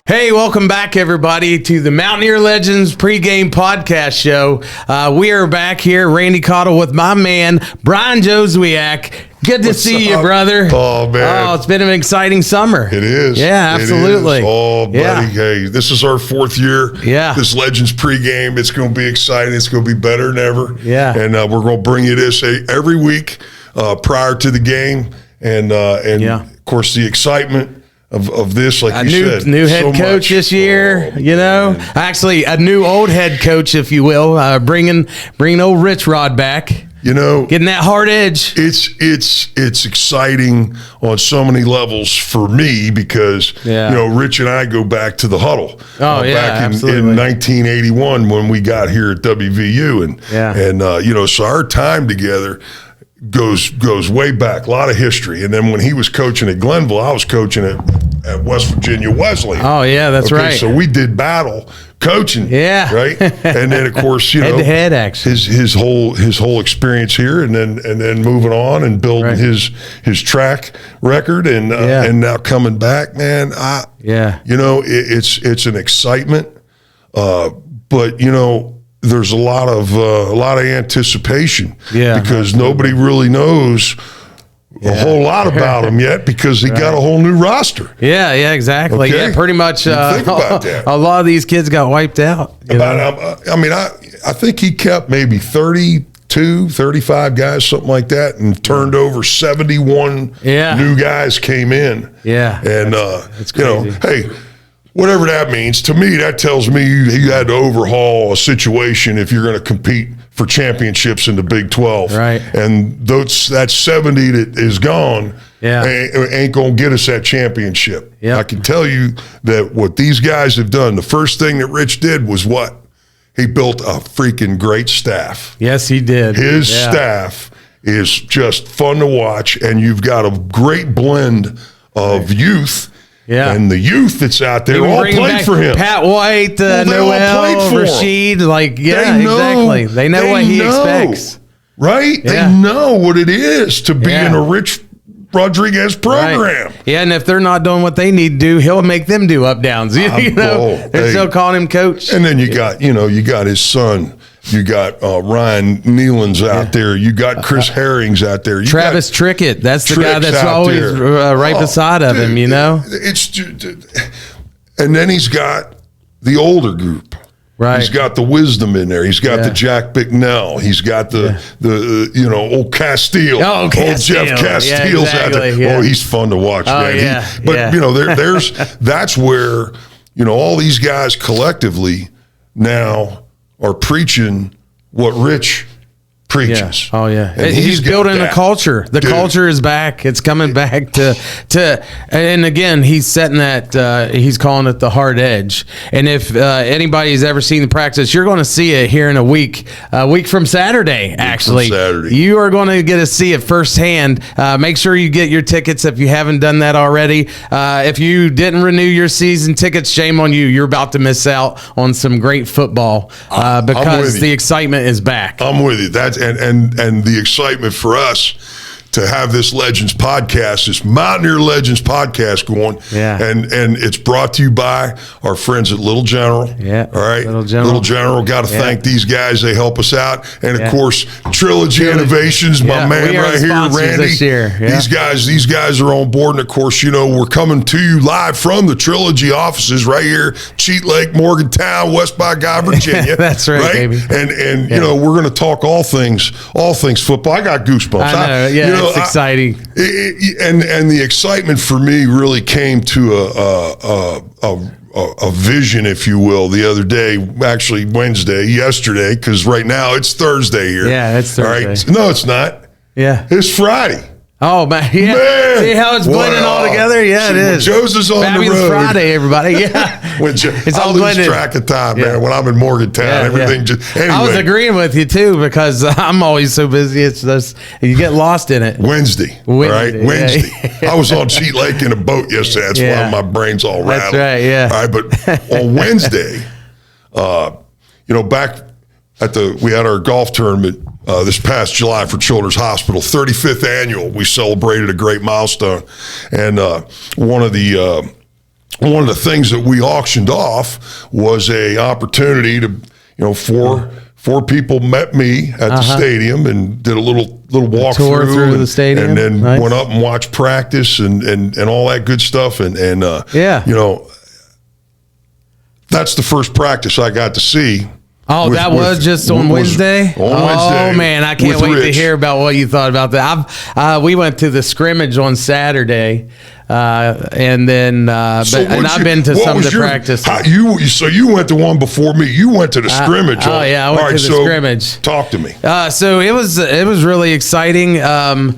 Hey, welcome back, everybody, to the Mountaineer Legends pregame podcast show. We are back here, Randy Cottle with my man, Brian Joswiak. Good to see you, brother. Oh, man. Oh, it's been an exciting summer. It is. Yeah, absolutely. It is. Oh, buddy. Yeah. Hey, this is our fourth year. Yeah. This Legends pregame. It's going to be exciting. It's going to be better than ever. Yeah. And we're going to bring you this every week prior to the game. And of course, the excitement of this, like you said. New head coach this year, man. Actually, a new old head coach, if you will, bringing old Rich Rod back. Getting that hard edge. It's exciting on so many levels for me because Rich and I go back to the huddle. Back in 1981 when we got here at WVU, and so our time together goes way back, a lot of history. And then when he was coaching at Glenville, I was coaching at West Virginia Wesleyan. Oh yeah, that's right. So we did battle coaching. Yeah. Right. And then of course, head to head, actually. his whole experience here, and then moving on and building his track record, and now coming back, man. It's an excitement, but there's a lot of anticipation, because nobody really knows a whole lot about him yet, because he got a whole new roster. Yeah, exactly. Okay? Yeah, pretty much. Think about that. A lot of these kids got wiped out. I think he kept maybe 32, 35 guys, something like that, and turned over 71 new guys came in. Yeah, and it's crazy. Hey, whatever that means, to me, that tells me you had to overhaul a situation if you're going to compete for championships in the Big 12. Right. And that 70 that is gone ain't going to get us that championship. Yep. I can tell you that what these guys have done, the first thing that Rich did was what? He built a freaking great staff. Yes, he did. His staff is just fun to watch, and you've got a great blend of youth. Yeah, and the youth that's out there all played for him. Pat White, Noel, Rashid, exactly. They know what he expects. Right? Yeah. They know what it is to be in a Rich Rodriguez program. Right. Yeah, and if they're not doing what they need to do, he'll make them do up downs. They're still calling him coach. And then you got his son. You got Ryan Nealon's out there. You got Chris Herring's out there. Travis Trickett. That's the guy that's always right beside of him, And then he's got the older group. Right. He's got the wisdom in there. He's got the Jack Bicknell. He's got the old Castile. Old Jeff Castile's out there. Yeah. Oh, he's fun to watch, man. There's that's where all these guys collectively now are preaching what Rich preaches. Yeah. Oh yeah, and he's building a culture. The culture is back. It's coming back to. And again, he's setting that. He's calling it the hard edge. And if anybody's ever seen the practice, you're going to see it here in a week from Saturday. Actually, you are going to get to see it firsthand. Make sure you get your tickets if you haven't done that already. If you didn't renew your season tickets, shame on you. You're about to miss out on some great football because the excitement is back. I'm with you. And the excitement for us to have this Legends podcast, this Mountaineer Legends podcast going. Yeah. And it's brought to you by our friends at Little General. Yeah. All right. Little General. Got to thank these guys. They help us out. And of course, Trilogy Innovations, my man right here, Randy. This year. Yeah. These guys are on board. And of course, we're coming to you live from the Trilogy offices right here, Cheat Lake, Morgantown, West by Guy, Virginia. That's right, baby. And we're going to talk all things football. I got goosebumps. I know. It's exciting. And the excitement for me really came to a vision, if you will, the other day, actually yesterday, because right now it's Thursday here. Yeah, it's Thursday. All right? No, it's not. Yeah. It's Friday. Oh, man. Yeah. Man. See how it's blending all together? Yeah, it is. Joe's is on the road. Friday, everybody. Yeah. It's all blended. I lose track of time, man. When I'm in Morgantown, everything just... Anyway. I was agreeing with you, too, because I'm always so busy. It's just, you get lost in it. Wednesday. Right? Wednesday. I was on Cheat Lake in a boat yesterday. That's why my brain's all rattled. That's right, yeah. All right, but on Wednesday, back at we had our golf tournament this past July for Children's Hospital, 35th annual. We celebrated a great milestone, and one of the one of the things that we auctioned off was a opportunity to, four people met me at the stadium and did a little walk through the stadium, and then went up and watched practice and all that good stuff. And that's the first practice I got to see. Oh, that was just on Wednesday? On Wednesday. Oh, man, I can't wait to hear about what you thought about that. We went to the scrimmage on Saturday, and then I've been to some of the practices. So you went to one before me. You went to the scrimmage. Oh, yeah, I went to the scrimmage. Talk to me. So it was really exciting. I'm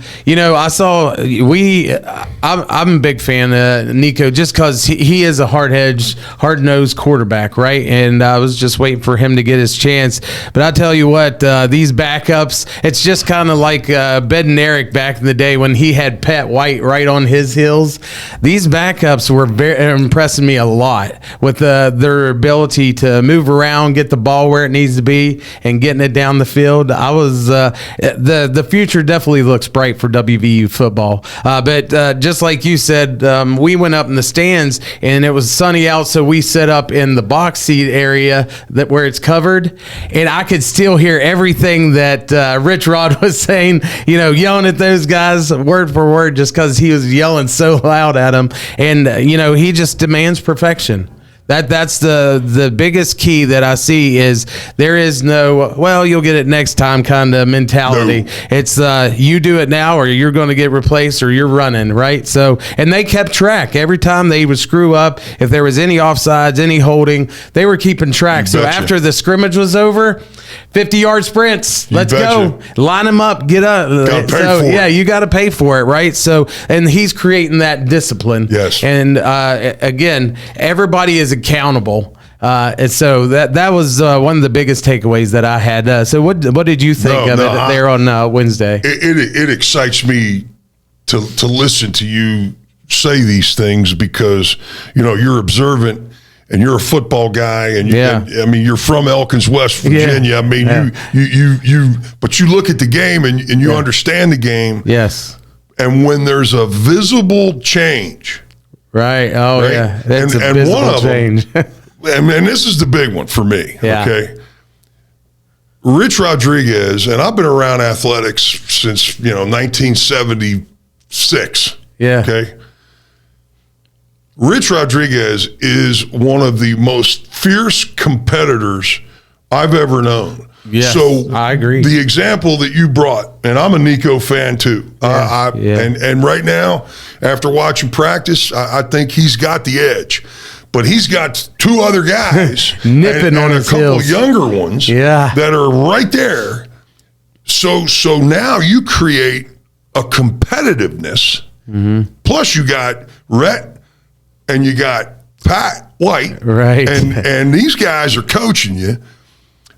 a big fan of Nico just because he is a hard-nosed quarterback, right? And I was just waiting for him to get his chance. But I tell you what, these backups, it's just kind of like Bednarik back in the day when he had Pat White right on his heels. These backups were impressing me a lot with their ability to move around, get the ball where it needs to be, and getting it down the field. I was the future definitely looks bright for WVU football. But just like you said, we went up in the stands and it was sunny out, so we set up in the box seat area where it's covered, and I could still hear everything that Rich Rod was saying, yelling at those guys word for word, just because he was yelling so loud at them. And he just demands perfection. That's the biggest key that I see is there is no, well, you'll get it next time kind of mentality. No. It's you do it now or you're going to get replaced or you're running, right? So, and they kept track. Every time they would screw up, if there was any offsides, any holding, they were keeping track. So after the scrimmage was over, 50-yard sprints. Let's go. Line them up. Get up. You got to pay for it, right? So, and he's creating that discipline. Yes. And again, everybody is accountable. And so that was one of the biggest takeaways that I had. So what did you think of it there on Wednesday? It excites me to listen to you say these things because, you're observant. And you're a football guy, and you're from Elkins, West Virginia. But you look at the game and you understand the game. Yes. And when there's a visible change, right? Oh, right? Yeah, that's a visible one of change. Them, and this is the big one for me. Yeah. Okay. Rich Rodriguez, and I've been around athletics since 1976. Yeah. Okay. Rich Rodriguez is one of the most fierce competitors I've ever known. Yes, so I agree. The example that you brought, and I'm a Nico fan too. And right now, after watching practice, I think he's got the edge. But he's got two other guys nipping on his couple heels. Younger ones that are right there. So now you create a competitiveness. Mm-hmm. Plus you got Rhett. And you got Pat White, right? And these guys are coaching you,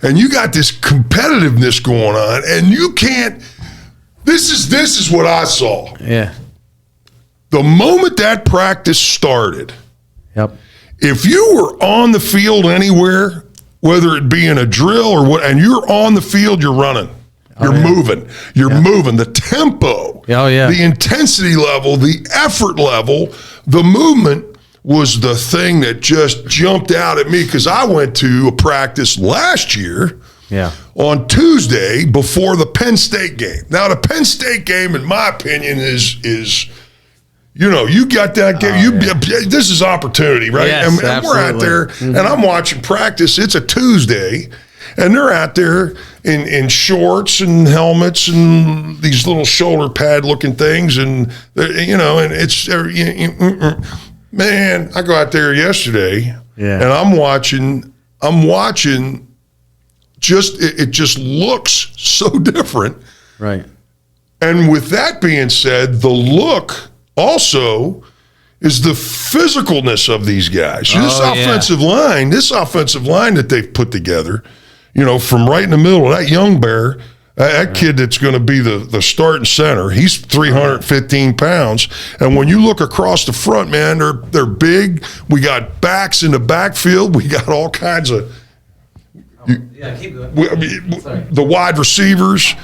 and you got this competitiveness going on, and you can't. This is what I saw. Yeah. The moment that practice started, yep. If you were on the field anywhere, whether it be in a drill or what, and you're on the field, you're running. You're moving. You're moving. The tempo, the intensity level, the effort level, the movement was the thing that just jumped out at me because I went to a practice last year on Tuesday before the Penn State game. Now, the Penn State game, in my opinion, is you got that game. This is opportunity, right? Yes, and we're out there, and I'm watching practice. It's a Tuesday. And they're out there in shorts and helmets and these little shoulder pad looking things, and and it's man. I go out there yesterday, and I'm watching. It just looks so different, right? And with that being said, the look also is the physicalness of these guys. This offensive line that they've put together. From right in the middle, that young bear, that kid that's going to be the starting center, he's 315 pounds. And when you look across the front, man, they're big. We got backs in the backfield. We got all kinds of keep going. The wide receivers.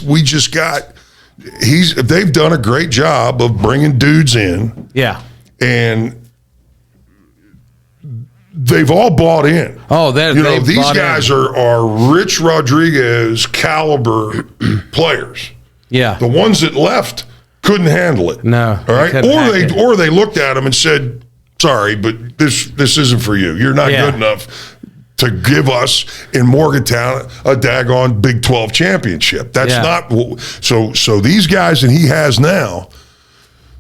We just got they've done a great job of bringing dudes in. Yeah. And they've all bought in. Oh, these guys are Rich Rodriguez caliber players. Yeah. The ones that left couldn't handle it. No. All right. Or they looked at them and said, "Sorry, but this isn't for you. You're not good enough to give us in Morgantown a daggone Big 12 championship." That's not so these guys that he has now.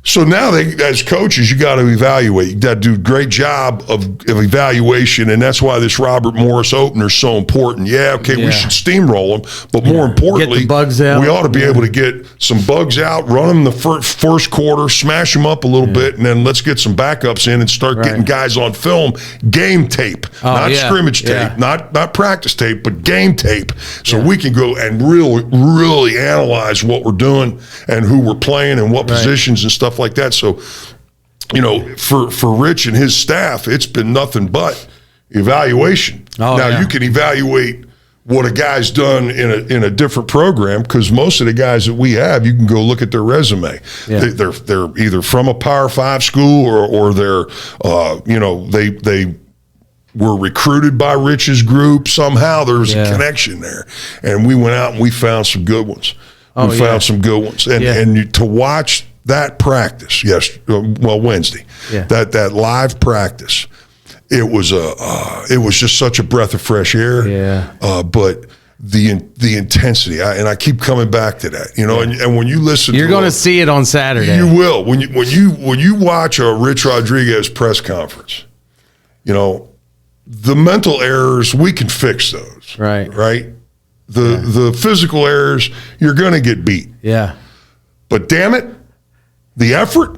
So now as coaches, you got to evaluate. You got to do a great job of evaluation, and that's why this Robert Morris opener is so important. We should steamroll them, but more importantly, get the bugs out. We ought to be able to get some bugs out, run them the first quarter, smash them up a little bit, and then let's get some backups in and start getting guys on film, game tape, not scrimmage tape, not practice tape, but game tape, so we can go and really analyze what we're doing and who we're playing and what positions and stuff like that. So, for Rich and his staff, it's been nothing but evaluation. You can evaluate what a guy's done in a different program, because most of the guys that we have, you can go look at their resume. They're either from a Power 5 school or they're they were recruited by Rich's group. Somehow there was a connection there, and we went out and we found some good ones. Found some good ones, and to watch that practice, Wednesday, that live practice, it was just such a breath of fresh air. But the intensity, and I keep coming back to that, and when you listen, you're going to see it on Saturday. You will when you watch a Rich Rodriguez press conference. The mental errors, we can fix those. Right. The physical errors, you're going to get beat. Yeah. But damn it, the effort,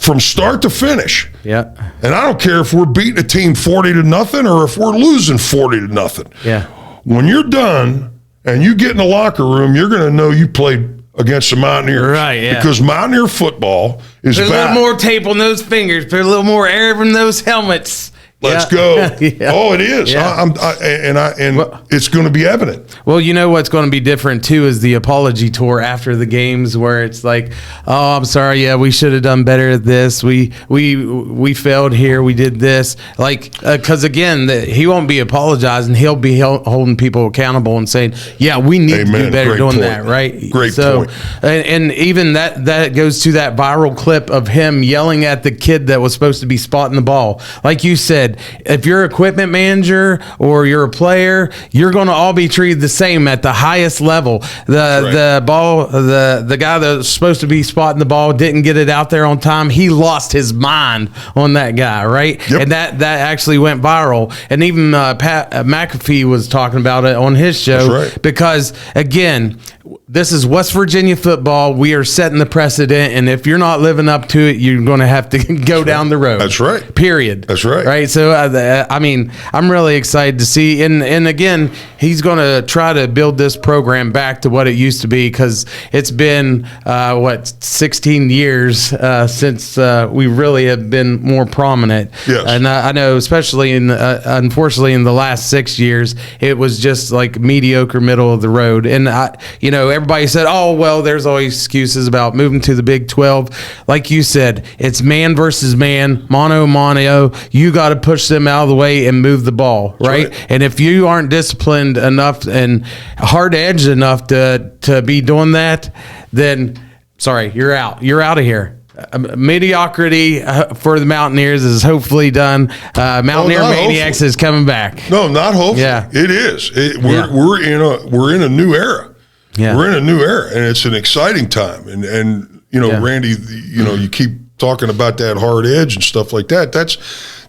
from start to finish. Yeah. And I don't care if we're beating a team 40-0 or if we're losing 40-0. Yeah. When you're done and you get in the locker room, you're going to know you played against the Mountaineers. Right, yeah. Because Mountaineer football is Put a little more tape on those fingers. Put a little more air in those helmets. Let's go. Oh, it is. And it's going to be evident. Well, you know what's going to be different too is the apology tour after the games, where it's like, "Oh, I'm sorry. Yeah, we should have done better at this. We failed here. We did this." Like, because again, he won't be apologizing. He'll be holding people accountable and saying, "Yeah, we need to do better doing that." Right. Great point. And even that goes to that viral clip of him yelling at the kid that was supposed to be spotting the ball. Like you said, if you're an equipment manager or you're a player, you're going to all be treated the same at the highest level. The guy that was supposed to be spotting the ball didn't get it out there on time. He lost his mind on that guy, right? Yep. And that actually went viral. And even Pat McAfee was talking about it on his show, because again, this is West Virginia football. We are setting the precedent, and if you're not living up to it, you're going to have to go down the road. That's right. Period. That's right. Right. So, I'm really excited to see, and again, he's going to try to build this program back to what it used to be, because it's been 16 years since we really have been more prominent. Yes. And I know, especially unfortunately in the last 6 years, it was just like mediocre, middle of the road, and everybody said, "Oh, well, there's always excuses about moving to the Big 12." Like you said, it's man versus man, mano a mano. You got to push them out of the way and move the ball, right? And if you aren't disciplined enough and hard-edged enough to be doing that, then sorry, you're out. You're out of here. Mediocrity for the Mountaineers is hopefully done. Mountaineer Maniacs is coming back. No, not hopefully. Yeah. It is. We're in a new era. Yeah. We're in a new era, and it's an exciting time. And Randy, you keep talking about that hard edge and stuff like that.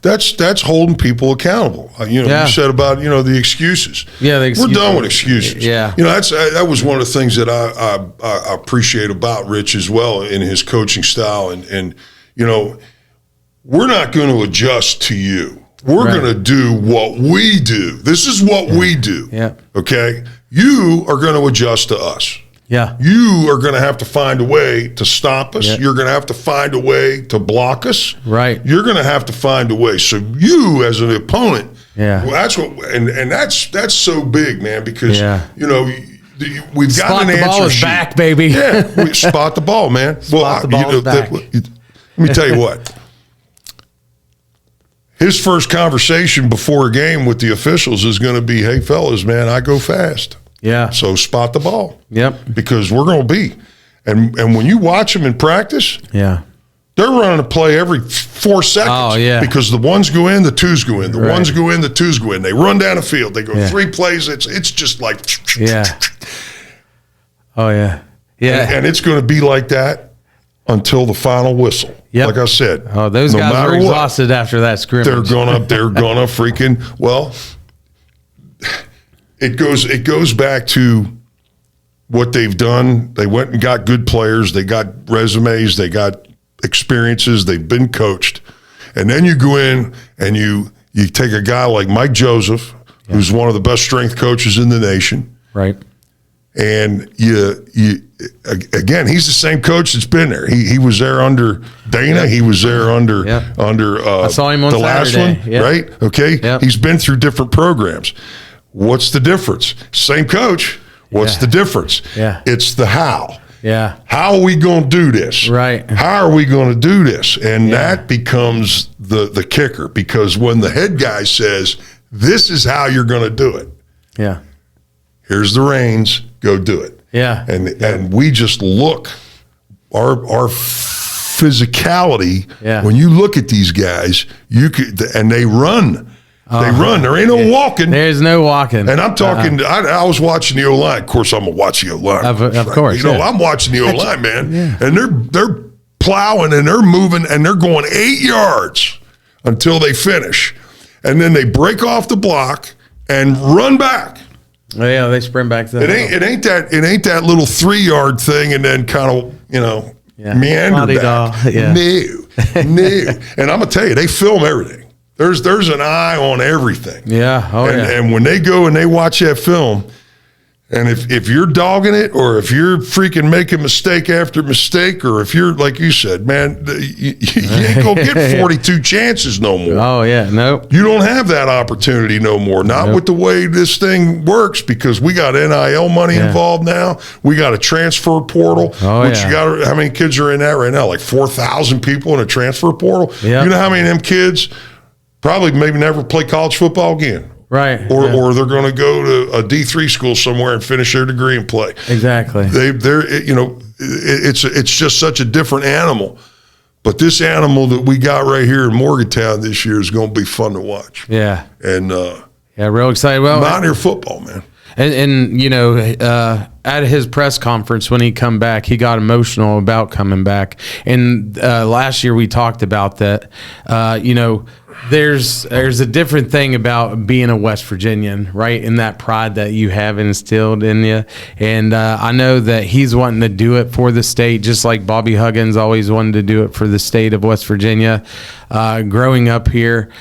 That's holding people accountable. You said about the excuses. Yeah, we're done with excuses. Yeah, that was one of the things that I appreciate about Rich as well in his coaching style. And we're not going to adjust to you. We're going to do what we do. This is what we do. Yeah. Okay. You are going to adjust to us. Yeah. You are going to have to find a way to stop us. Yep. You're going to have to find a way to block us. Right. You're going to have to find a way. So you, as an opponent, well, that's what, and that's so big, man, because we've got an answer sheet. Spot the ball is back, baby. Yeah, we spot the ball, man. Spot the ball is back. Let me tell you what. His first conversation before a game with the officials is going to be, hey, fellas, man, I go fast. Yeah. So spot the ball. Yep. Because we're going to be. And when you watch them in practice, yeah, they're running a play every 4 seconds. Oh, yeah. Because the ones go in, the twos go in. The ones go in, the twos go in. They run down the field. They go 3 plays. It's just like. Yeah. Oh, yeah. Yeah. And it's going to be like that until the final whistle. Yep. Like I said. Oh, those guys are exhausted after that scrimmage. They're gonna freaking, well, it goes back to what they've done. They went and got good players. They got resumes. They got experiences. They've been coached. And then you go in and you take a guy like Mike Joseph, who's one of the best strength coaches in the nation. Right. And again, he's the same coach that's been there. He was there under Dana. He was there under I saw him on the last Saturday. one, right? Okay. Yep. He's been through different programs. What's the difference? Same coach. What's the difference? Yeah. It's the how. Yeah. How are we going to do this? Right. How are we going to do this? And that becomes the kicker, because when the head guy says, this is how you're going to do it. Yeah. Here's the reins. Go do it. Yeah. And we just look, our physicality, when you look at these guys, and they run. They run. There ain't no walking. There's no walking. And I'm talking, I was watching the O-line. Of course, I'm going to watch the O-line. Of course. I'm watching the O-line, man. Yeah. And they're plowing and they're moving and they're going 8 yards until they finish. And then they break off the block and run back. Oh, yeah, they sprint back to the it ain't that little 3 yard thing and then kind of meander back. No. And I'm gonna tell you, they film everything. There's an eye on everything. Yeah. And when they go and they watch that film, and if you're dogging it, or if you're freaking making mistake after mistake, or if you're, like you said, man, you ain't gonna get 42 chances no more. Oh yeah, no. You don't have that opportunity no more. Not with the way this thing works, because we got NIL money involved now. We got a transfer portal, which you got. How many kids are in that right now? Like 4,000 people in a transfer portal. Yeah. You know how many of them kids probably maybe never play college football again. Right. Or they're going to go to a D3 school somewhere and finish their degree and play. Exactly. It's just such a different animal. But this animal that we got right here in Morgantown this year is going to be fun to watch. Yeah. And real excited. Well, Mountaineer football, man. And at his press conference when he come back, he got emotional about coming back. And last year we talked about that. There's a different thing about being a West Virginian, right? And that pride that you have instilled in you. And I know that he's wanting to do it for the state, just like Bobby Huggins always wanted to do it for the state of West Virginia. Growing up here,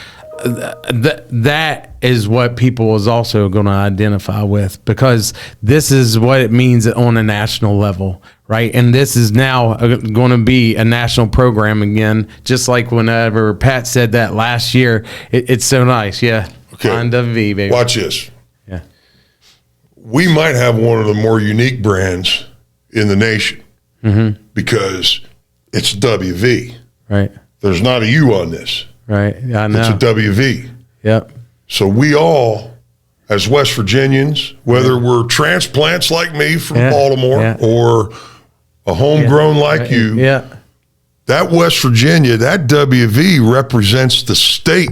that is what people is also going to identify with, because this is what it means on a national level, right? And this is now going to be a national program again, just like whenever Pat said that last year. It's so nice. Yeah. Okay. On WV, baby. Watch this. Yeah. We might have one of the more unique brands in the nation, because it's WV. Right. There's not a U on this. Right. Yeah, I know. It's a WV. Yep. So we all, as West Virginians, whether we're transplants like me from Baltimore or a homegrown like you, that West Virginia, that WV represents the state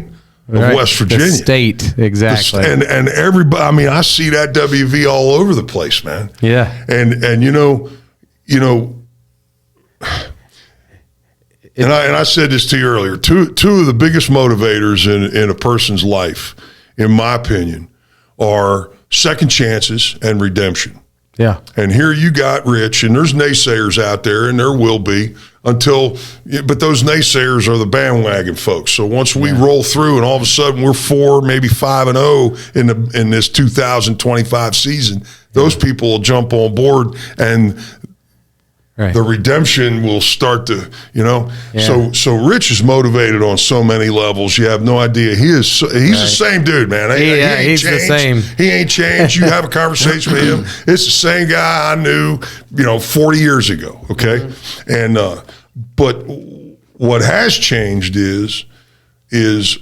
of West Virginia. The state, exactly. And everybody, I mean, I see that WV all over the place, man. Yeah. And you know. And I said this to you earlier. Two of the biggest motivators in a person's life, in my opinion, are second chances and redemption. Yeah. And here you got Rich, and there's naysayers out there, and there will be but those naysayers are the bandwagon folks. So once we roll through, and all of a sudden we're 4, maybe 5-0 in this 2025 season, those people will jump on board, and the redemption will start to, So Rich is motivated on so many levels. You have no idea. He's the same dude, man. He's the same. He ain't changed. You have a conversation with him. It's the same guy I knew, 40 years ago. Okay. Mm-hmm. And, but what has changed is his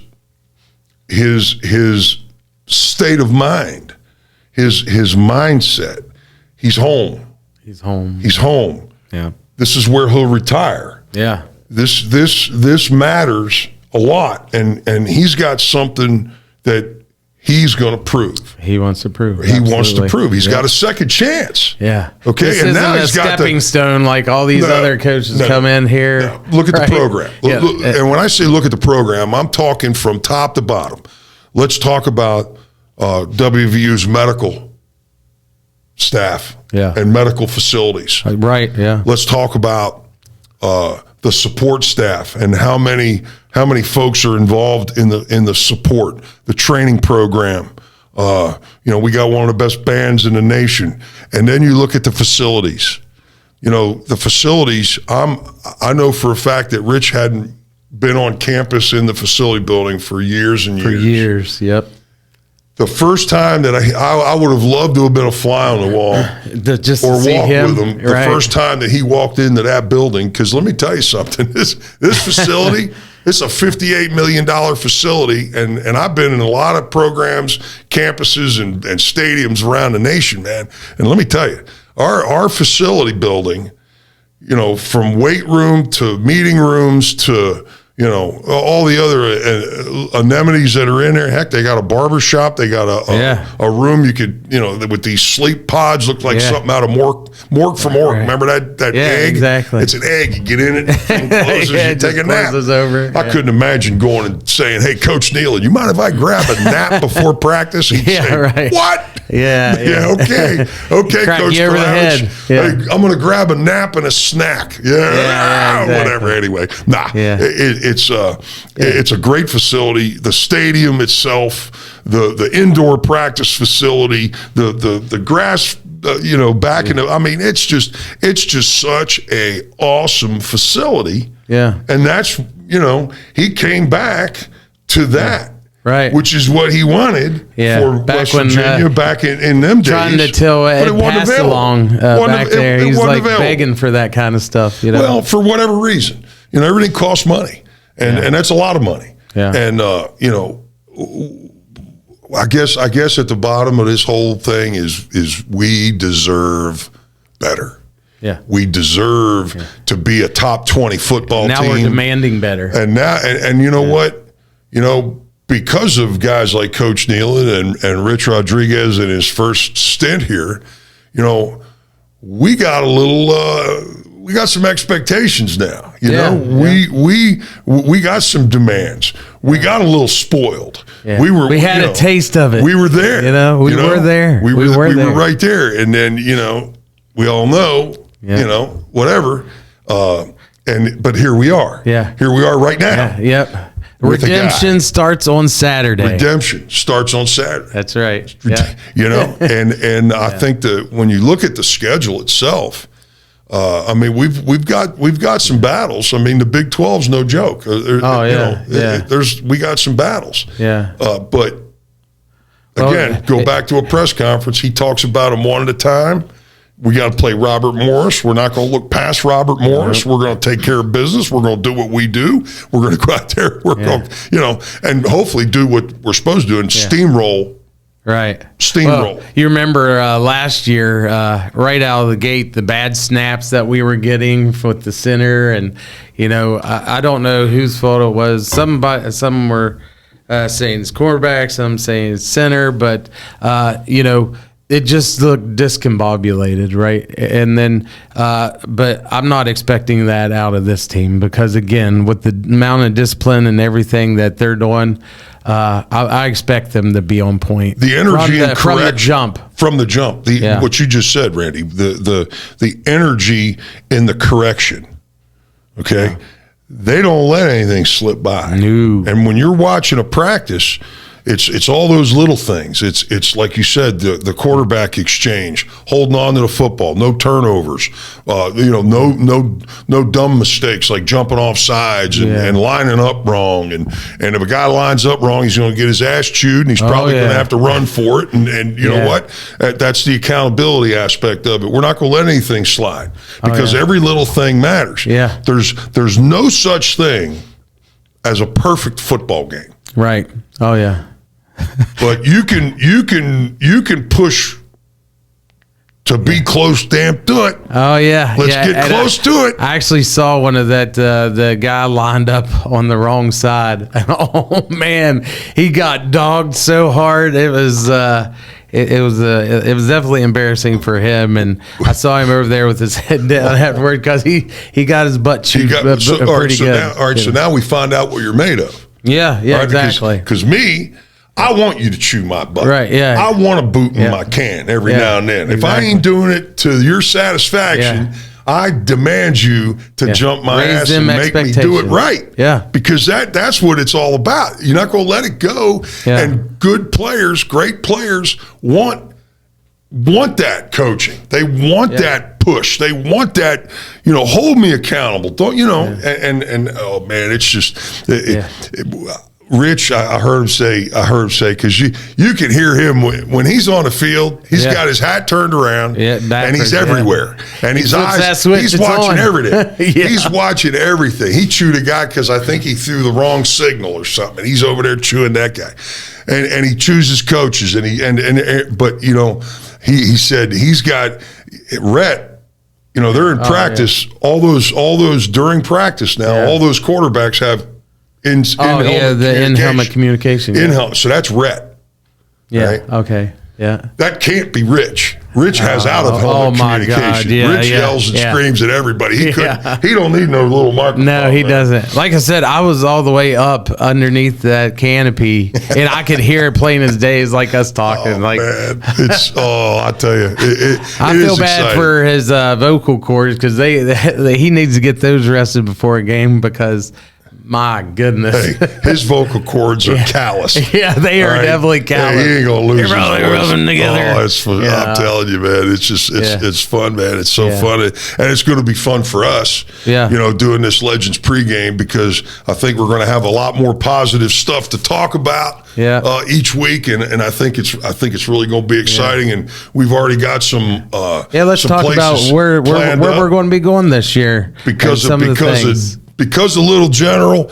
state of mind, his mindset. He's home. He's home. Yeah. This is where he'll retire. Yeah. This matters a lot, and he's got something that he's going to prove. He wants to prove. He wants to prove. He's got a second chance. Yeah. Okay. This isn't now he's got stepping stone like all these other coaches come in here. No. Look at the program. Yeah. Look, and when I say look at the program, I'm talking from top to bottom. Let's talk about WVU's medical staff and medical facilities. Right. Yeah. Let's talk about the support staff and how many folks are involved in the support, the training program. We got one of the best bands in the nation. And then you look at the facilities. The facilities, I know for a fact that Rich hadn't been on campus in the facility building for years and years. For years, yep. The first time that I would have loved to have been a fly on the wall just or see walk him. with him. The first time that he walked into that building, because let me tell you something, this facility, it's a $58 million facility, and I've been in a lot of programs, campuses, and stadiums around the nation, man. And let me tell you, our facility building, from weight room to meeting rooms to all the other amenities that are in there. Heck, they got a barber shop. They got a room you could, with these sleep pods, look like something out of Mork from Ork. Remember that egg? Exactly. It's an egg. You get in it, and closes, you take a nap. Over. I couldn't imagine going and saying, "Hey, Coach Neal, you mind if I grab a nap before practice?" He'd say, right. What? Yeah. Okay, Coach Kravitz. Hey, I'm going to grab a nap and a snack. Exactly. Whatever. Anyway, it's a great facility. The stadium itself, the indoor practice facility, the grass, back in the. I mean, it's just such a awesome facility. Yeah, and that's he came back to that. Right, which is what he wanted for back West Virginia back in them days. Trying to till it passed along back there. He's like begging for that kind of stuff. Well, for whatever reason, everything costs money, and that's a lot of money. Yeah, and I guess at the bottom of this whole thing is we deserve better. Yeah, we deserve to be a top 20 football team. Now we're demanding better. And now, and you know what, because of guys like Coach Nealon and Rich Rodriguez in his first stint here, we got we got some expectations now. We got some demands. We got a little spoiled. Yeah. We had a taste of it. We were there. We were there. We were right there. And then we all know whatever. But here we are. Yeah. Here we are right now. Yep. Redemption starts on Saturday. Redemption starts on Saturday. That's right. Yeah. And I think that when you look at the schedule itself, we've got some battles. I mean, the Big 12's no joke. We got some battles. Yeah. But again, go back to a press conference. He talks about them one at a time. We got to play Robert Morris. We're not going to look past Robert Morris. We're going to take care of business. We're going to do what we do. We're going to go out there. We're going to, and hopefully do what we're supposed to do and steamroll. Right. Steamroll. Well, you remember last year, right out of the gate, the bad snaps that we were getting with the center. And, I don't know whose fault it was. Some were saying it's quarterback, some saying it's center. But, it just looked discombobulated, right? And then, but I'm not expecting that out of this team because, again, with the amount of discipline and everything that they're doing, I expect them to be on point. The energy from the jump. From the jump. What you just said, Randy, the energy in the correction, okay? Yeah. They don't let anything slip by. No. And when you're watching a practice, It's all those little things. It's like you said, the quarterback exchange, holding on to the football, no turnovers, no dumb mistakes like jumping off sides and lining up wrong. And if a guy lines up wrong, he's going to get his ass chewed, and he's probably going to have to run for it. And you know what? That's the accountability aspect of it. We're not going to let anything slide because every little thing matters. Yeah. There's no such thing as a perfect football game. Right. Oh yeah. But you can push to be close damn to it. Oh yeah. Let's get close to it. I actually saw one of that the guy lined up on the wrong side. Oh man, he got dogged so hard. It was it was definitely embarrassing for him, and I saw him over there with his head down afterward because he got his butt chewed pretty good. So now we find out what you're made of. Yeah, right? Exactly. Because me, I want you to chew my butt. Right, yeah. I want a boot in my can every now and then. If I ain't doing it to your satisfaction, I demand you to jump my ass and make me do it right. Yeah. Because that's what it's all about. You're not going to let it go. Yeah. And good players, great players want that coaching. They want that push. They want that, hold me accountable. Don't, and oh man, it's just, Rich, I heard him say, because you can hear him when he's on the field, he's got his hat turned around and he's everywhere. And his eyes, he's watching everything. He's watching everything. He chewed a guy because I think he threw the wrong signal or something. He's over there chewing that guy. And he chooses coaches but he said he's got Rhett. They're in practice. All those during practice now. All those quarterbacks have in-helmet communication. In-helmet. So that's Rhett. Yeah. Right? Okay. Yeah. That can't be Rich. Rich has out-of-helmet communication. Yeah, Rich yells and screams at everybody. He don't need no little microphone. No, he doesn't. Like I said, I was all the way up underneath that canopy, and I could hear it plain as day. It's like us talking. Man. I tell you. I feel bad for his vocal cords because he needs to get those rested before a game because – my goodness. Hey, his vocal cords are callous. Yeah, they are definitely callous. He ain't going to lose his voice. They're probably rubbing together. Oh, it's fun. I'm telling you, man. It's just, it's fun, man. It's so fun. And it's going to be fun for us, doing this Legends pregame because I think we're going to have a lot more positive stuff to talk about each week. And I think it's really going to be exciting. And we've already got some let's talk about where we're going to be going this year. Because of Little General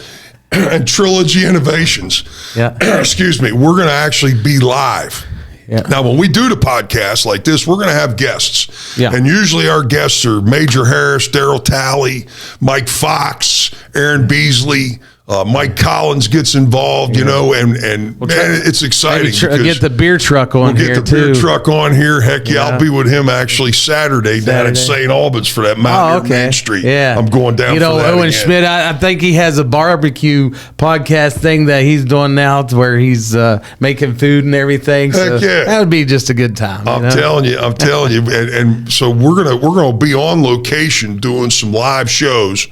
and Trilogy Innovations, excuse me, we're going to actually be live. Yeah. Now, when we do the podcast like this, we're going to have guests. Yeah. And usually our guests are Major Harris, Daryl Talley, Mike Fox, Aaron Beasley, Mike Collins gets involved, and man, it's exciting. Get the beer truck on here, too. We'll get the beer truck on here. Heck yeah, I'll be with him actually Saturday down at St. Albans for that Mountaineer Main Street. Yeah. I'm going down for that Owen Schmidt, I think he has a barbecue podcast thing that he's doing now to where he's making food and everything. So Heck yeah. That would be just a good time. I'm telling you. And so we're gonna be on location doing some live shows.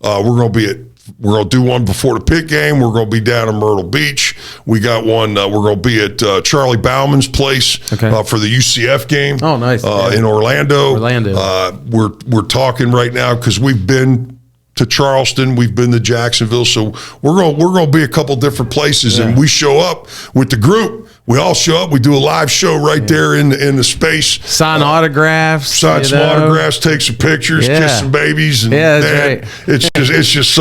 We're going to do one before the pit game. We're going to be down in Myrtle Beach. We got one. We're going to be at Charlie Bauman's place for the UCF game. Oh, nice. In Orlando. We're talking right now because we've been to Charleston. We've been to Jacksonville. So we're going to be a couple different places, and we show up with the group. We all show up. We do a live show right there in the space. Sign autographs. Sign some autographs. Take some pictures. Kiss some babies. And that's right. It's just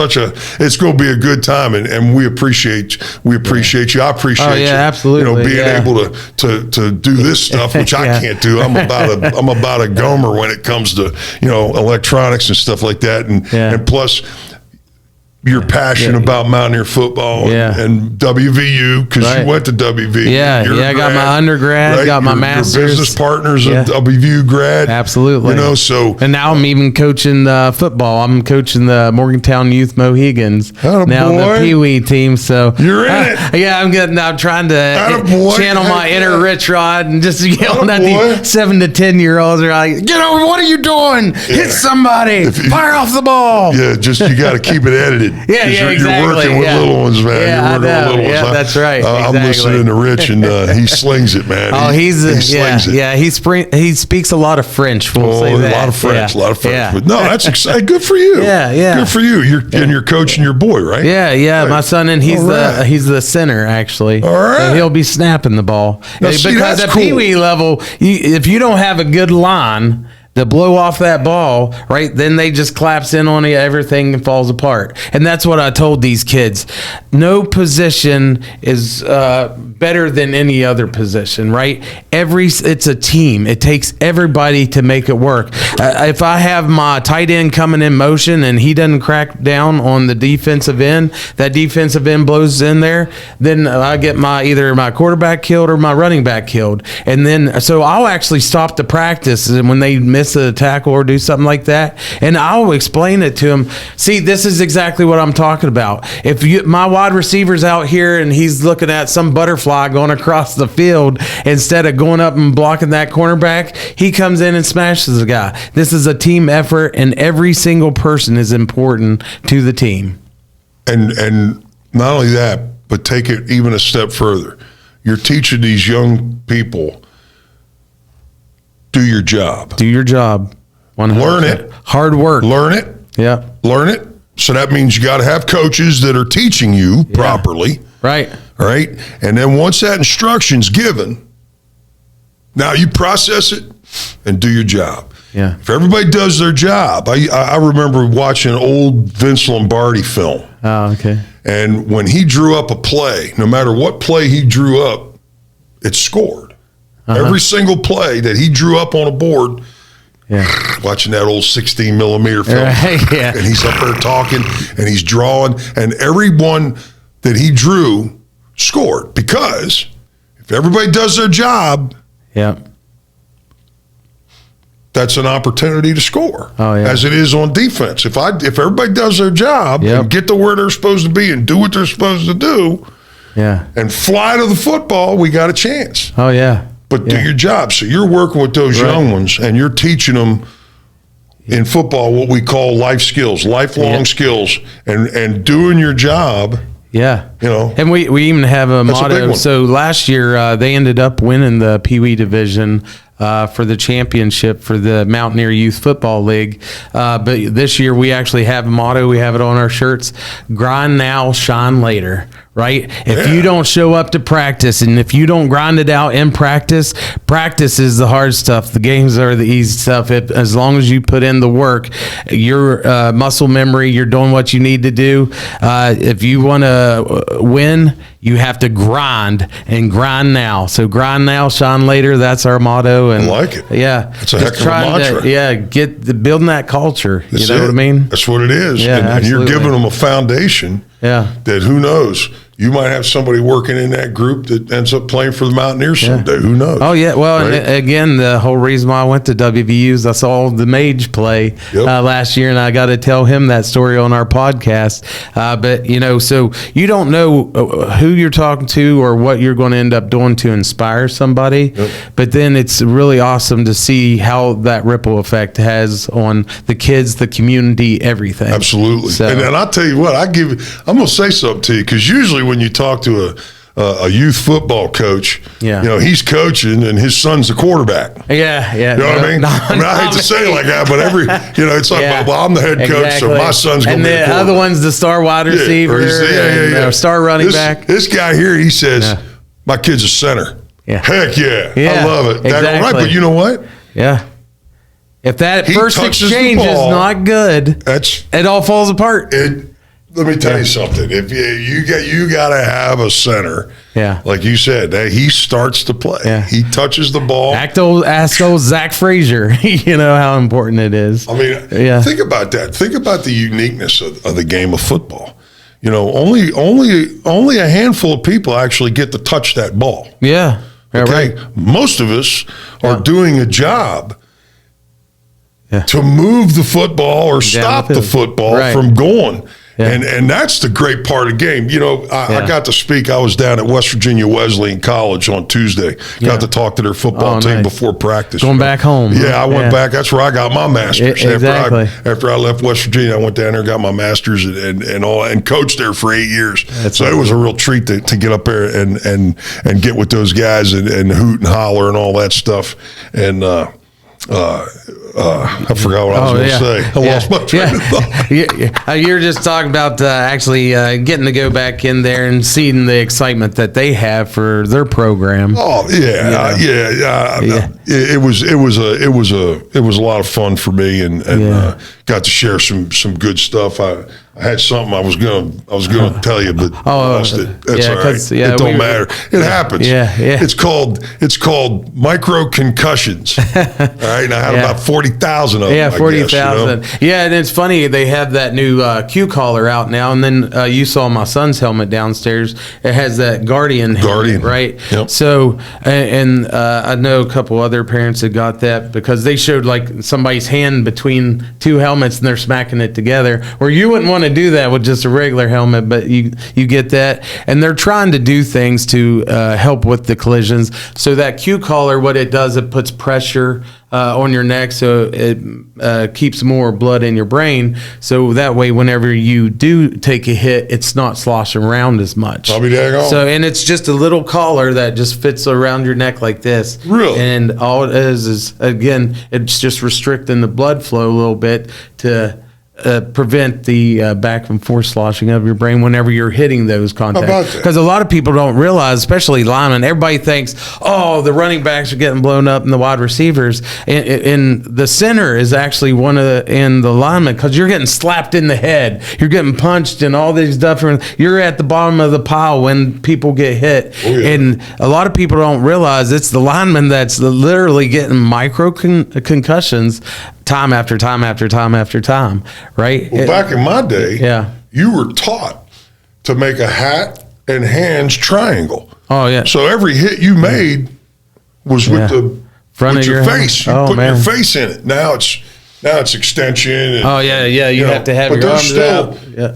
it's going to be a good time, and we appreciate you. I appreciate you. Absolutely. Being able to do this stuff, which I can't do. I'm about a gomer when it comes to electronics and stuff like that, and plus. You're passionate about Mountaineer football and WVU because you went to WVU. I got my undergrad, got my master's. Your business partners a WVU grad. Absolutely. And now I'm even coaching football. I'm coaching the Morgantown Youth Mohegans. Now the Pee Wee team. So you're in it. I'm trying to channel my inner Rich Rod and just yelling at these 7 to 10 year olds. They're like, get over! What are you doing? Hit somebody! Fire off the ball! Yeah, you got to keep it edited. kid. Yeah, exactly. You're working with little ones, man. Yeah, you're working with little ones. Yeah, that's right. I'm listening to Rich, and he slings it, man. He slings it. Yeah, he speaks a lot of French. We'll say that. A lot of French. Yeah. But no, that's exciting. Good for you. Yeah. Good for you. You're coaching your boy, right? Yeah. Right. My son, and he's the center, actually. All right. So he'll be snapping the ball. Now, see, because at Pee-wee level, if you don't have a good line to blow off that ball, right, then they just collapse in on you, everything falls apart. And that's what I told these kids. No position is better than any other position, right? It's a team. It takes everybody to make it work. If I have my tight end coming in motion and he doesn't crack down on the defensive end, that defensive end blows in there, then I get either my quarterback killed or my running back killed. And then, so I'll actually stop the practice when they miss a tackle or do something like that, and I'll explain it to them. See, this is exactly what I'm talking about. If my wide receiver's out here and he's looking at some butterfly going across the field, instead of going up and blocking that cornerback, he comes in and smashes the guy. This is a team effort, and every single person is important to the team. And not only that, but take it even a step further. You're teaching these young people, do your job. Do your job. 100%. Learn it. Hard work. Learn it. Yeah. Learn it. So that means you got to have coaches that are teaching you properly. Right. All right. And then once that instruction's given, now you process it and do your job. Yeah. If everybody does their job, I remember watching an old Vince Lombardi film. Oh, okay. And when he drew up a play, no matter what play he drew up, it scored. Every single play that he drew up on a board, watching that old 16 millimeter film, and he's up there talking and he's drawing, and every one that he drew scored, because if everybody does their job, that's an opportunity to score. As it is on defense. If everybody does their job and get to where they're supposed to be and do what they're supposed to do, and fly to the football, we got a chance. But do your job. So you're working with those young ones, and you're teaching them in football what we call life skills, lifelong skills, and doing your job. Yeah. You know. And we even have a motto. So last year they ended up winning the Pee-wee division for the championship for the Mountaineer Youth Football League. But this year we actually have a motto. We have it on our shirts: grind now, shine later. Right? If you don't show up to practice, and if you don't grind it out in practice, practice is the hard stuff. The games are the easy stuff. As long as you put in the work, your muscle memory, you're doing what you need to do. If you want to win, you have to grind, and grind now. So grind now, shine later. That's our motto. And I like it. Yeah. It's a heck of a mantra. Building that culture. You know what I mean? That's what it is. Yeah, and you're giving them a foundation that, who knows, you might have somebody working in that group that ends up playing for the Mountaineers someday. Who knows? Oh, yeah. Well, right? And again, the whole reason why I went to WVU is I saw the Mage play last year, and I got to tell him that story on our podcast. But, you know, so you don't know who you're talking to or what you're going to end up doing to inspire somebody. But then it's really awesome to see how that ripple effect has on the kids, the community, everything. Absolutely. So, and I'll tell you what, I'm going to say something to you, because usually when you talk to a youth football coach, you know, he's coaching and his son's the quarterback. You know what I mean? I hate to say it like that, but it's like, well, I'm the head coach, so my son's going to be the quarterback. And the other one's the star wide receiver, star running back. This guy here, he says, my kid's a center. Heck yeah. I love it. Exactly. Right, but you know what? If that first exchange is not good, it all falls apart. Let me tell you something. If you got to have a center, like you said, that he starts to play. He touches the ball. Ask old Zach Frazier. You know how important it is. I mean, think about that. Think about the uniqueness of the game of football. You know, only a handful of people actually get to touch that ball. Okay, most of us are doing a job to move the football or stop the football from going. And that's the great part of the game. You know, I got to speak. I was down at West Virginia Wesleyan College on Tuesday. Got to talk to their football team before practice. Going back home. Yeah, I went back. That's where I got my master's. Exactly. After I left West Virginia, I went down there and got my master's and coached there for 8 years. So it was a real treat to get up there and get with those guys and hoot and holler and all that stuff. And I forgot what I was going to say. I lost my train of thought. You're just talking about actually getting to go back in there and seeing the excitement that they have for their program. Oh It was a lot of fun for me and got to share some good stuff. I had something I was gonna tell you, but I lost it. That's all right. It don't matter. It happens. It's called micro concussions. All right, and I had about 40,000 of them. Yeah, 40,000. Yeah, and it's funny they have that new Q collar out now, and then you saw my son's helmet downstairs. It has that Guardian helmet, right? Yep. So, and I know a couple other parents that got that because they showed like somebody's hand between two helmets and they're smacking it together. Where you wouldn't want to do that with just a regular helmet, but you get that, and they're trying to do things to help with the collisions. So that Q collar, what it does, it puts pressure on your neck, so it keeps more blood in your brain. So that way, whenever you do take a hit, it's not sloshing around as much. I'll be daggone. So, and it's just a little collar that just fits around your neck like this. Really? And all it is again, it's just restricting the blood flow a little bit to prevent the back and forth sloshing of your brain whenever you're hitting those contacts. Because a lot of people don't realize, especially linemen, everybody thinks, oh, the running backs are getting blown up and the wide receivers. And the center is actually in the lineman, because you're getting slapped in the head. You're getting punched and all these stuff. You're at the bottom of the pile when people get hit. Oh, yeah. And a lot of people don't realize it's the lineman that's literally getting micro concussions time after time after time after time, right? Well, back in my day, you were taught to make a hat and hands triangle. Oh, yeah. So every hit you made was with the front of your face. You put your face in it. Now it's extension. And, you have to have your arms out. Yeah.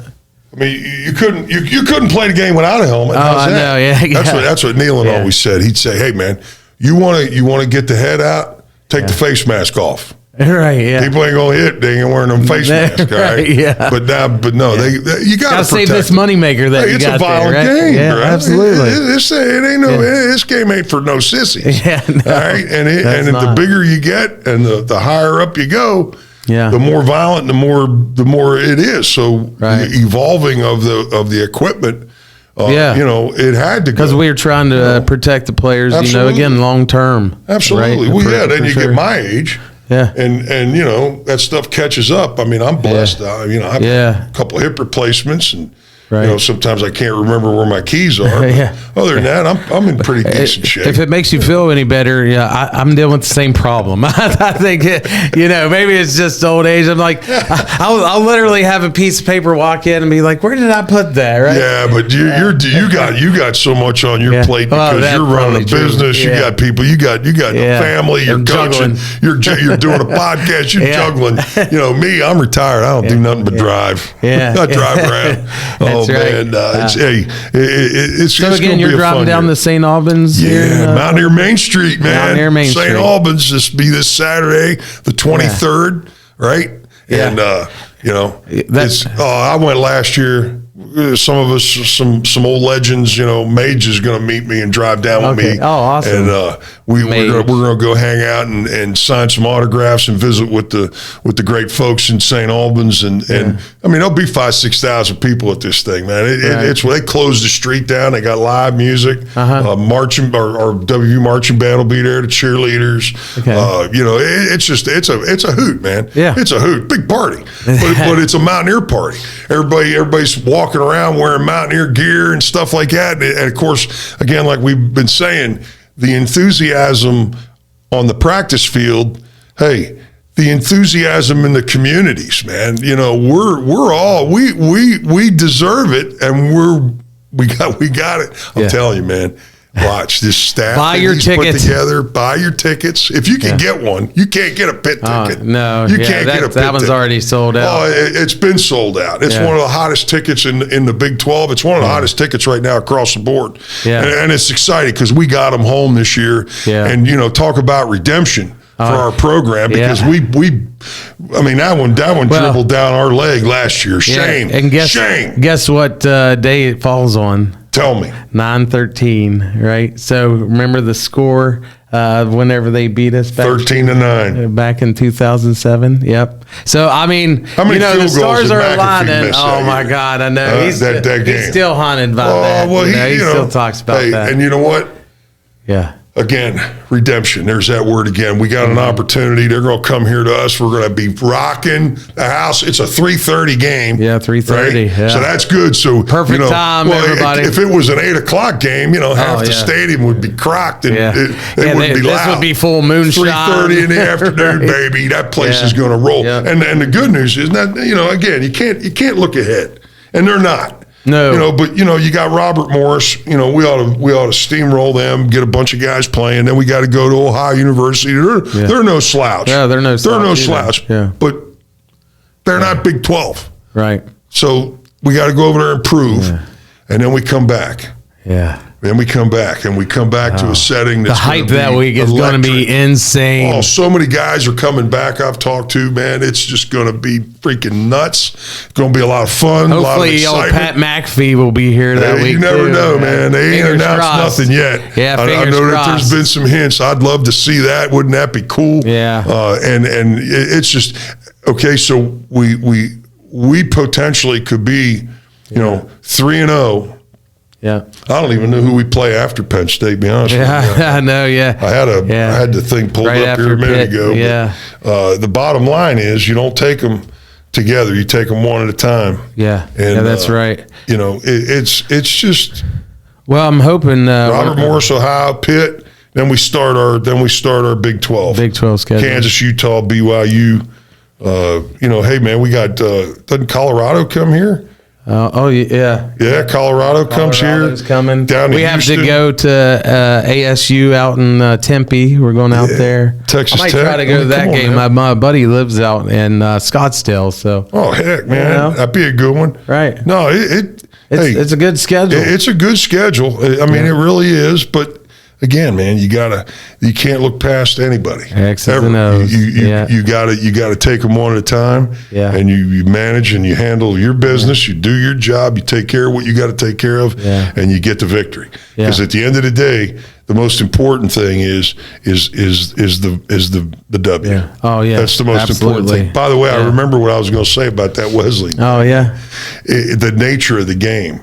I mean, you couldn't play the game without a helmet. I know. Yeah. That's what Nealon always said. He'd say, "Hey, man, you want to get the head out? Take the face mask off." Right, yeah. People ain't gonna hit. They ain't wearing them face masks, right? Right, yeah. But no, you gotta save this moneymaker that you got there, right? It's a violent game, yeah, right? Absolutely. This game ain't for no sissies. Yeah, no, all right, and the bigger you get, and the higher up you go, the more violent, the more it is. So the evolving of the equipment. It had to go. Because we were trying to protect the players, again, long term. Absolutely. Right? Well, then you get my age. Yeah. And that stuff catches up. I mean, I'm blessed. I have a couple of hip replacements, and sometimes I can't remember where my keys are. Other than that, I'm in pretty decent shape. If it makes you feel any better, I'm dealing with the same problem. I think maybe it's just old age. I'm like, I'll literally have a piece of paper walk in and be like, where did I put that? Right? Yeah, but you got so much on your plate because you're running a business. You got people. You got family. You're coaching. You're doing a podcast. You're juggling. Me, I'm retired. I don't do nothing but drive. I drive around. That's right. Man, it's so again, you're driving down the St. Albans. Mountaineer Main Street, man. Mountaineer Main Street. St. Albans. This Saturday, the 23rd, right? Yeah. And I went last year. Some of us, some old legends, Mage is going to meet me and drive down with me. Oh, awesome! And we're going to go hang out and sign some autographs and visit with the great folks in St. Albans. And I mean, there'll be 5,000-6,000 people at this thing, man. They closed the street down. They got live music. Marching, our WV marching band will be there. The cheerleaders. Okay. It's a hoot, man. Yeah. It's a hoot, big party, but it's a Mountaineer party. Everybody's walking around wearing Mountaineer gear and stuff like that. And of course, again, like we've been saying, the enthusiasm on the practice field, the enthusiasm in the communities, man, we deserve it, and we got it. I'm telling you, man, Watch this staff. Buy your tickets. Put together. Buy your tickets. If you can get one, you can't get a pit ticket. No, you can't get a pit that one's ticket. Already sold out. Oh, it's been sold out. It's one of the hottest tickets in the Big 12. It's one of the hottest tickets right now across the board. Yeah. And it's exciting because we got them home this year. Yeah. And talk about redemption for our program, because that one dribbled down our leg last year. Shame. And guess what day it falls on? Tell me. 9-13, right? So remember the score whenever they beat us back 13-9 back in 2007. Yep. So I mean, how many the stars are McAfee aligning. Oh my God, I know he's still haunted by that. Well, he still talks about that. And you know what? Yeah. Again, redemption. There's that word again. We got an opportunity. They're going to come here to us. We're going to be rocking the house. It's a 3:30 game. Yeah, 3:30. Right? Yeah. So that's good. So perfect time, everybody. If it was an 8:00 game, half the stadium would be crocked and it wouldn't be loud. This would be full moonshine. 3:30 in the afternoon, baby. That place is going to roll. Yeah. And the good news is that again, you can't look ahead, and they're not. No, but you got Robert Morris. We ought to steamroll them, get a bunch of guys playing. Then we got to go to Ohio University. They're no slouch. Yeah, they're no slouch. Yeah, but they're not Big 12. Right. So we got to go over there and prove, and then we come back. Yeah. Then we come back, and we come back to a setting that's the hype that week is going to be insane. Oh, so many guys are coming back. I've talked to, man. It's just going to be freaking nuts. It's going to be a lot of fun. Hopefully, a lot of Pat McAfee will be here that week. You never know, man. They ain't announced crossed. nothing yet. Yeah, I know crossed. that there's been some hints. I'd love to see that. Wouldn't that be cool? Yeah. And it's just okay. So we potentially could be, 3-0. Yeah, I don't even know who we play after Penn State. Be honest with you. I know. Yeah, I had the thing pulled up here a minute ago. Yeah. But, the bottom line is you don't take them together. You take them one at a time. Yeah. And, that's right. It's just. Well, I'm hoping Robert Morris, Ohio, Pitt. Then we start our Big 12. Big 12 schedule. Kansas, Utah, BYU. Hey man, we got. Doesn't Colorado come here? Yeah, Colorado comes here. Coming. Down to we have Houston. to go to ASU out in Tempe. We're going out there. Texas I might Tech. try to go to that game. My buddy lives out in Scottsdale. So. Oh heck, man, that'd be a good one. Right. No, it's a good schedule. It's a good schedule. I mean, it really is. But again, man, you can't look past anybody. X's and O's. You gotta take them one at a time. Yeah. And you manage and you handle your business. You do your job. You take care of what you got to take care of. Yeah. And you get the victory. Because at the end of the day, the most important thing is the W. Yeah. Oh yeah. That's the most important thing. By the way, I remember what I was going to say about that Wesley. Oh yeah. The nature of the game.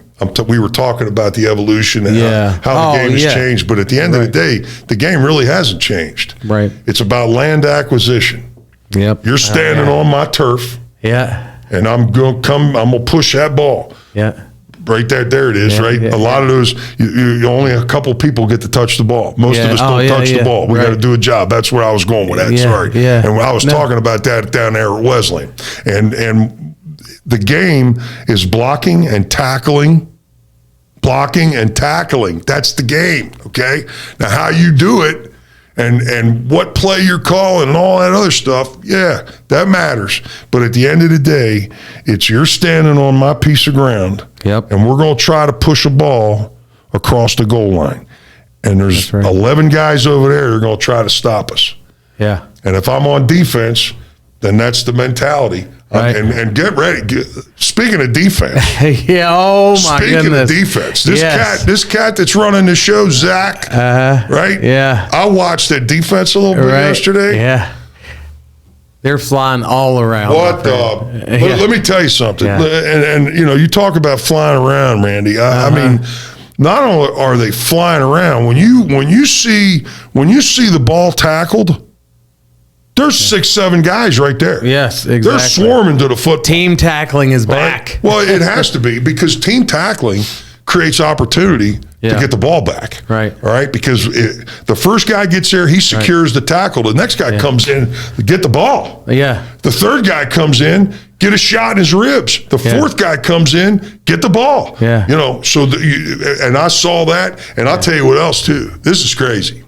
We were talking about the evolution and how the game has changed, but at the end of the day, the game really hasn't changed. Right. It's about land acquisition. Yep. You're standing on my turf. Yeah. And I'm going to push that ball. Yeah. Right there it is, right? A lot of those, you only a couple people get to touch the ball. Most of us don't touch the ball. We got to do a job. That's where I was going with that. Sorry. Yeah. And when I was talking about that down there at Wesleyan. And the game is blocking and tackling. That's the game, okay? Now, how you do it and what play you're calling and all that other stuff, that matters. But at the end of the day, it's you're standing on my piece of ground, and we're going to try to push a ball across the goal line. And there's 11 guys over there that are going to try to stop us. Yeah. And if I'm on defense, then that's the mentality. Right. And get ready. Speaking of defense. Oh my Speaking goodness. of defense. This cat that's running the show, Zach. Right? Yeah. I watched that defense a little bit yesterday. Yeah. They're flying all around. What the? Let me tell you something. Yeah. And you talk about flying around, Randy. I mean, not only are they flying around, when you see the ball tackled, there's 6-7 guys right there. Yes, exactly. They're swarming to the football. Team tackling is back. Well, it has to be because team tackling creates opportunity to get the ball back. Right. All right. Because the first guy gets there, he secures the tackle. The next guy comes in to get the ball. Yeah. The third guy comes in, get a shot in his ribs. The fourth guy comes in, get the ball. Yeah. You know, so and I saw that, and I'll tell you what else too. This is crazy.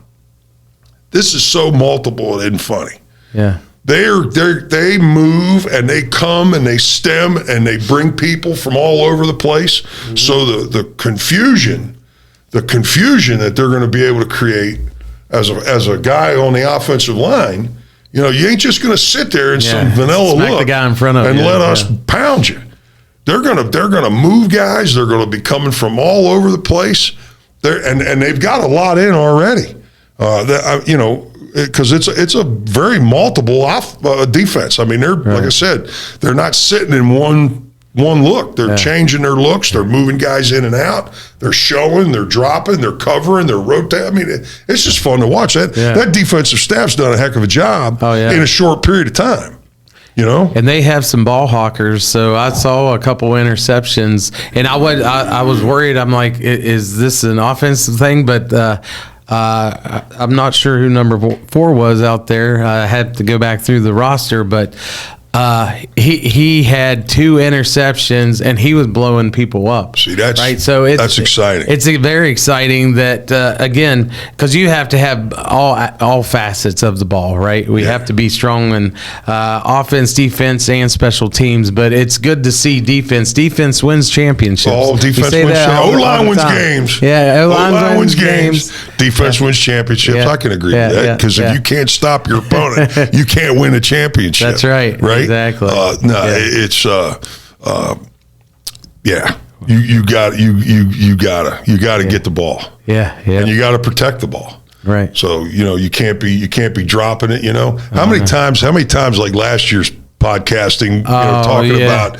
This is so multiple it isn't funny. Yeah. They move and they come and they stem and they bring people from all over the place. Mm-hmm. So the confusion that they're going to be able to create as a guy on the offensive line, you know, you ain't just going to sit there in some vanilla Smack look the guy in front of and you. let us pound you. They're gonna move guys. They're going to be coming from all over the place. And they've got a lot in already. You know. Because it's a very multiple defense. I mean, they're like I said, they're not sitting in one look. They're changing their looks. They're moving guys in and out. They're showing. They're dropping. They're covering. They're rotating. I mean, it's just fun to watch. That defensive staff's done a heck of a job in a short period of time. You know, and they have some ball hawkers. So I saw a couple interceptions, and I was worried. I'm like, is this an offensive thing? But I'm not sure who number 4 was out there. I had to go back through the roster, but he had 2 interceptions and he was blowing people up. See, that's right. So that's exciting. It's very exciting that again, because you have to have all facets of the ball, right? We have to be strong in offense, defense, and special teams. But it's good to see defense. Defense wins championships. All defense wins championships. O-line wins games. Yeah, O-line wins games. Defense wins championships. Yeah. I can agree with that because if you can't stop your opponent, you can't win a championship. That's right. Right. Exactly. It's you gotta get the ball. Yeah. And you gotta protect the ball. Right. So you know you can't be dropping it. You know how many times like last year's podcasting talking about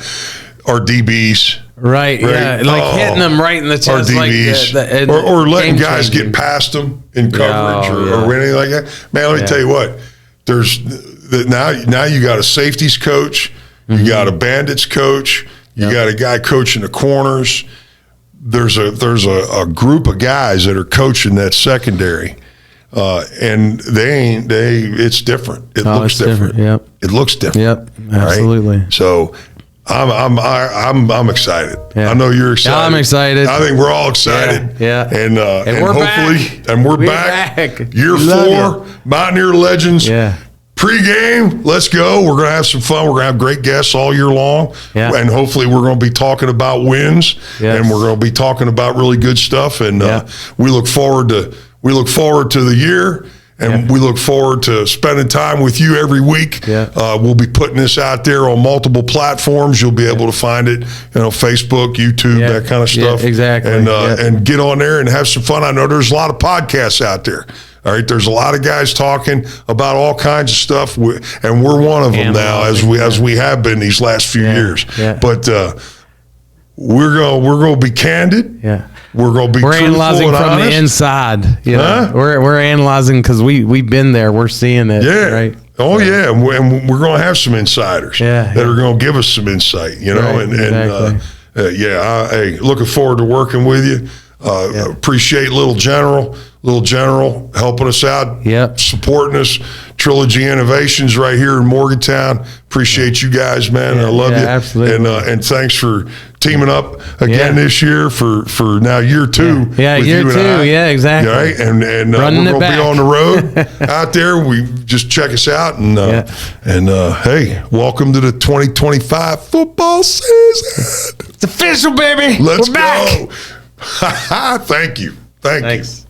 our DBs. Right. Yeah. Like hitting them right in the chest. Or DBs. Like or letting guys get past them in coverage or anything like that. Man, let me tell you what. Now you got a safeties coach, you got a bandits coach, you got a guy coaching the corners. There's a group of guys that are coaching that secondary, and it's different. It looks different. Yep. It looks different. Yep. Absolutely. Right? So I'm excited. Yeah. I know you're excited. Yeah, I'm excited. I think we're all excited. Yeah. And we're hopefully, back. And we're back. Year 4, Mountaineer Legends. Yeah. Pre-game, let's go. We're going to have some fun. We're going to have great guests all year long. Yeah. And hopefully we're going to be talking about wins. Yes. And we're going to be talking about really good stuff. And we look forward to the year. And we look forward to spending time with you every week. Yeah. We'll be putting this out there on multiple platforms. You'll be able to find it, Facebook, YouTube, that kind of stuff. Yeah, exactly. And get on there and have some fun. I know there's a lot of podcasts out there. All right, there's a lot of guys talking about all kinds of stuff, and we're one of them now, as we have been these last few years. Yeah. But we're gonna be candid. Yeah. We're gonna be analyzing from honest. the inside. You know? We're analyzing because we've been there. We're seeing it. Yeah. Right. Oh yeah, and we're gonna have some insiders. that are gonna give us some insight. You know, right, exactly. Hey, looking forward to working with you. Appreciate Little General helping us out, supporting us. Trilogy Innovations right here in Morgantown. Appreciate you guys, man. I love you. Absolutely. And thanks for teaming up again this year for now year 2. Yeah, with year you 2. And I. Yeah, exactly. Right? And we're going to be on the road out there. We just check us out and hey, welcome to the 2025 football season. It's official, baby. Let's We're back. go. Thank you. Thanks.